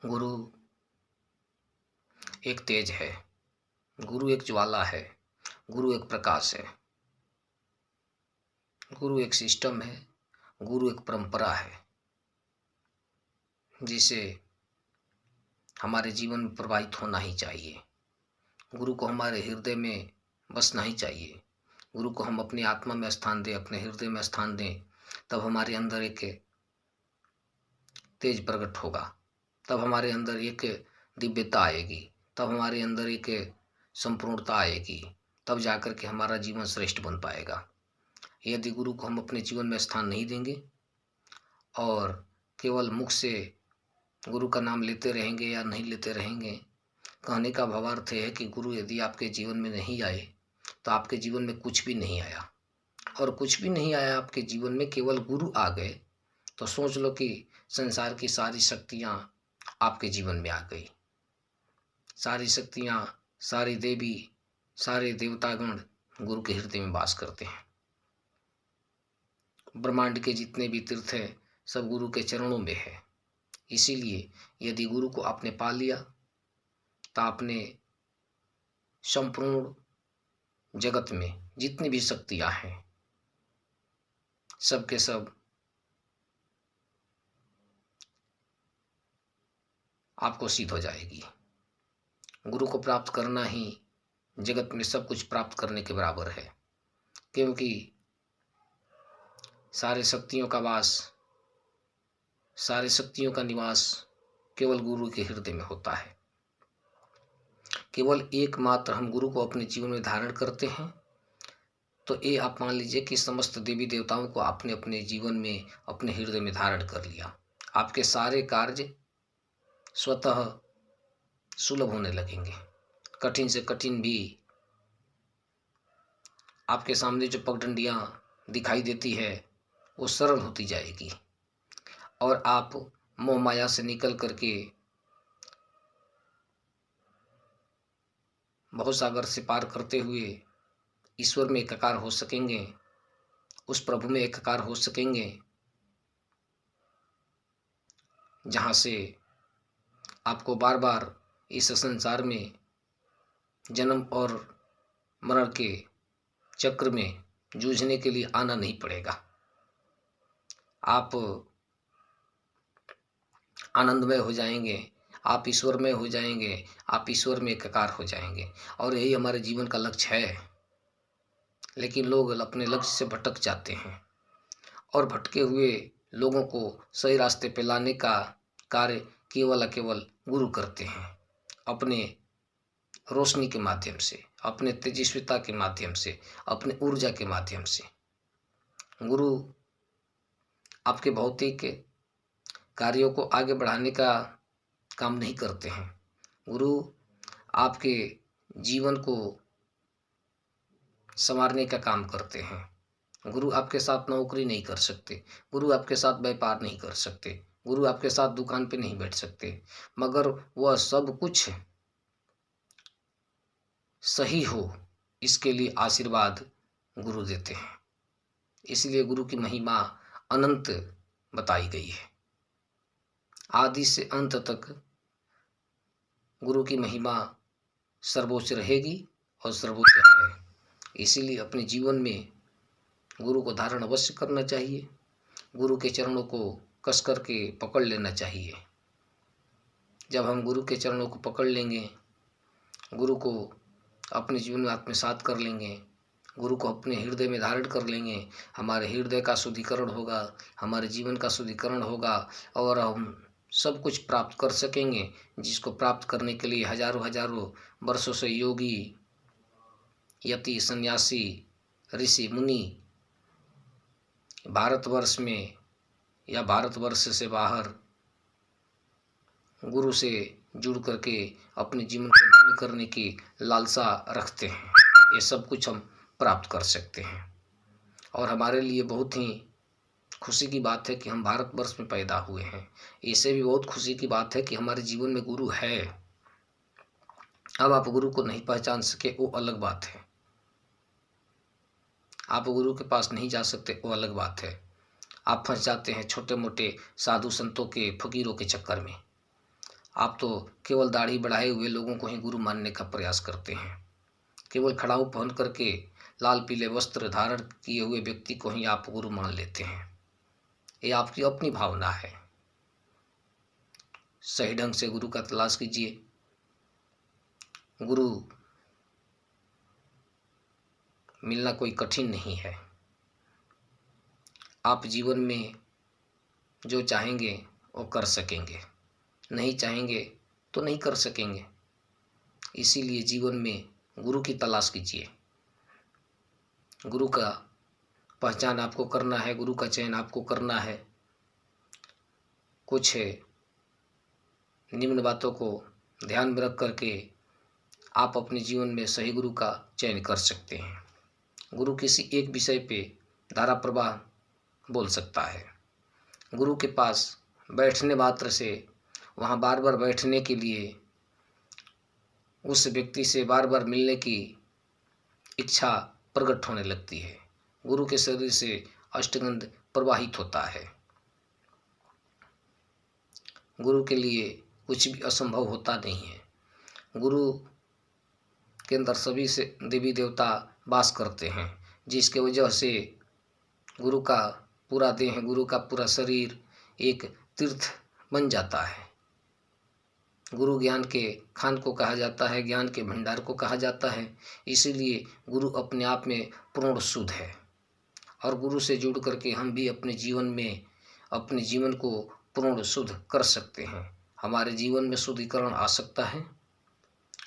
गुरु एक तेज है, गुरु एक ज्वाला है, गुरु एक प्रकाश है, गुरु एक सिस्टम है, गुरु एक परंपरा है जिसे हमारे जीवन में प्रवाहित होना ही चाहिए। गुरु को हमारे हृदय में बसना ही चाहिए। गुरु को हम अपनी आत्मा में स्थान दें, अपने हृदय में स्थान दें, तब हमारे अंदर एक तेज प्रकट होगा, तब हमारे अंदर एक दिव्यता आएगी, तब हमारे अंदर एक संपूर्णता आएगी, तब जाकर के हमारा जीवन श्रेष्ठ बन पाएगा। यदि गुरु को हम अपने जीवन में स्थान नहीं देंगे और केवल मुख से गुरु का नाम लेते रहेंगे या नहीं लेते रहेंगे, कहने का भावार्थ है कि गुरु यदि आपके जीवन में नहीं आए तो आपके जीवन में कुछ भी नहीं आया, और कुछ भी नहीं आया आपके जीवन में, केवल गुरु आ गए तो सोच लो कि संसार की सारी शक्तियाँ आपके जीवन में आ गई। सारी शक्तियाँ, सारी देवी, सारे देवतागण गुरु के हृदय में वास करते हैं। ब्रह्मांड के जितने भी तीर्थ हैं सब गुरु के चरणों में है। इसीलिए यदि गुरु को आपने पा लिया तो आपने संपूर्ण जगत में जितनी भी शक्तियाँ हैं सब के सब आपको सिद्ध हो जाएगी। गुरु को प्राप्त करना ही जगत में सब कुछ प्राप्त करने के बराबर है, क्योंकि सारे शक्तियों का वास, सारे शक्तियों का निवास केवल गुरु के हृदय में होता है। केवल एकमात्र हम गुरु को अपने जीवन में धारण करते हैं तो ये आप मान लीजिए कि समस्त देवी देवताओं को आपने अपने जीवन में, अपने हृदय में धारण कर लिया। आपके सारे कार्य स्वतः सुलभ होने लगेंगे। कठिन से कठिन भी आपके सामने जो पगडंडियां दिखाई देती है वो सरल होती जाएगी, और आप मोह माया से निकल करके बहुत सागर से पार करते हुए ईश्वर में एकाकार हो सकेंगे, उस प्रभु में एकाकार हो सकेंगे जहाँ से आपको बार बार इस संसार में जन्म और मरण के चक्र में जूझने के लिए आना नहीं पड़ेगा। आप आनंदमय हो जाएंगे, आप ईश्वरमय हो जाएंगे, आप ईश्वर में एकाकार हो जाएंगे, और यही हमारे जीवन का लक्ष्य है। लेकिन लोग अपने लक्ष्य से भटक जाते हैं, और भटके हुए लोगों को सही रास्ते पे लाने का कार्य केवल केवल गुरु करते हैं। अपने रोशनी के माध्यम से, अपने तेजस्विता के माध्यम से, अपने ऊर्जा के माध्यम से। गुरु आपके भौतिक कार्यों को आगे बढ़ाने का काम नहीं करते हैं। गुरु आपके जीवन को संवारने का काम करते हैं। गुरु आपके साथ नौकरी नहीं कर सकते, गुरु आपके साथ व्यापार नहीं कर सकते, गुरु आपके साथ दुकान पे नहीं बैठ सकते, मगर वह सब कुछ सही हो इसके लिए आशीर्वाद गुरु देते हैं। इसलिए गुरु की महिमा अनंत बताई गई है। आदि से अंत तक गुरु की महिमा सर्वोच्च रहेगी और सर्वोच्च है। इसीलिए अपने जीवन में गुरु को धारण अवश्य करना चाहिए। गुरु के चरणों को कस करके पकड़ लेना चाहिए। जब हम गुरु के चरणों को पकड़ लेंगे, गुरु को अपने जीवन में आत्मसात कर लेंगे, गुरु को अपने हृदय में धारण कर लेंगे, हमारे हृदय का शुद्धिकरण होगा, हमारे जीवन का शुद्धिकरण होगा, और हम सब कुछ प्राप्त कर सकेंगे जिसको प्राप्त करने के लिए हजारों हजारों वर्षों से योगी, यति, सन्यासी, ऋषि, मुनि भारतवर्ष में या भारतवर्ष से बाहर गुरु से जुड़ करके अपने जीवन को धन्य करने की लालसा रखते हैं। ये सब कुछ हम प्राप्त कर सकते हैं, और हमारे लिए बहुत ही खुशी की बात है कि हम भारतवर्ष में पैदा हुए हैं। इससे भी बहुत खुशी की बात है कि हमारे जीवन में गुरु है। अब आप गुरु को नहीं पहचान सके वो अलग बात है, आप गुरु के पास नहीं जा सकते वो अलग बात है। आप फंस जाते हैं छोटे मोटे साधु संतों के, फकीरों के चक्कर में। आप तो केवल दाढ़ी बढ़ाए हुए लोगों को ही गुरु मानने का प्रयास करते हैं। केवल खड़ाऊ पहन करके लाल पीले वस्त्र धारण किए हुए व्यक्ति को ही आप गुरु मान लेते हैं। ये आपकी अपनी भावना है। सही ढंग से गुरु का तलाश कीजिए। गुरु मिलना कोई कठिन नहीं है। आप जीवन में जो चाहेंगे वो कर सकेंगे, नहीं चाहेंगे तो नहीं कर सकेंगे। इसीलिए जीवन में गुरु की तलाश कीजिए। गुरु का पहचान आपको करना है, गुरु का चयन आपको करना है। कुछ निम्न बातों को ध्यान में रख करके आप अपने जीवन में सही गुरु का चयन कर सकते हैं। गुरु किसी एक विषय पे धारा प्रवाह बोल सकता है। गुरु के पास बैठने मात्र से वहाँ बार बार बैठने के लिए, उस व्यक्ति से बार बार मिलने की इच्छा प्रकट होने लगती है। गुरु के शरीर से अष्टगंध प्रवाहित होता है। गुरु के लिए कुछ भी असंभव होता नहीं है। गुरु के अंदर सभी से देवी देवता वास करते हैं, जिसके वजह से गुरु का पूरा देह, गुरु का पूरा शरीर एक तीर्थ बन जाता है। गुरु ज्ञान के खान को कहा जाता है, ज्ञान के भंडार को कहा जाता है। इसीलिए गुरु अपने आप में पूर्ण शुद्ध है। और गुरु से जुड़ करके हम भी अपने जीवन में अपने जीवन को पूर्ण शुद्ध कर सकते हैं। हमारे जीवन में शुद्धिकरण आ सकता है।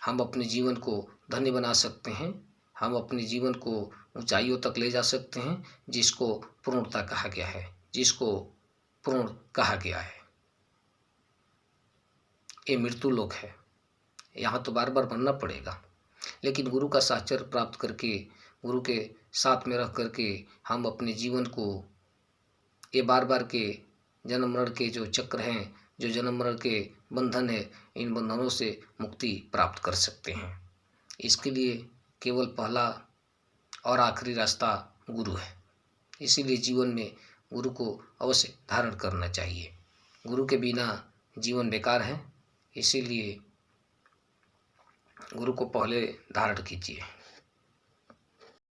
हम अपने जीवन को धन्य बना सकते हैं। हम अपने जीवन को ऊंचाइयों तक ले जा सकते हैं, जिसको पूर्णता कहा गया है, जिसको पूर्ण कहा गया है। ये मृत्यु लोक है। यहाँ तो बार बार बनना पड़ेगा, लेकिन गुरु का साहचर्य प्राप्त करके, गुरु के साथ में रह करके हम अपने जीवन को ये बार बार के जन्म मरण के जो चक्र हैं, जो जन्म मरण के बंधन है, इन बंधनों से मुक्ति प्राप्त कर सकते हैं। इसके लिए केवल पहला और आखिरी रास्ता गुरु है। इसीलिए जीवन में गुरु को अवश्य धारण करना चाहिए। गुरु के बिना जीवन बेकार है। इसीलिए गुरु को पहले धारण कीजिए।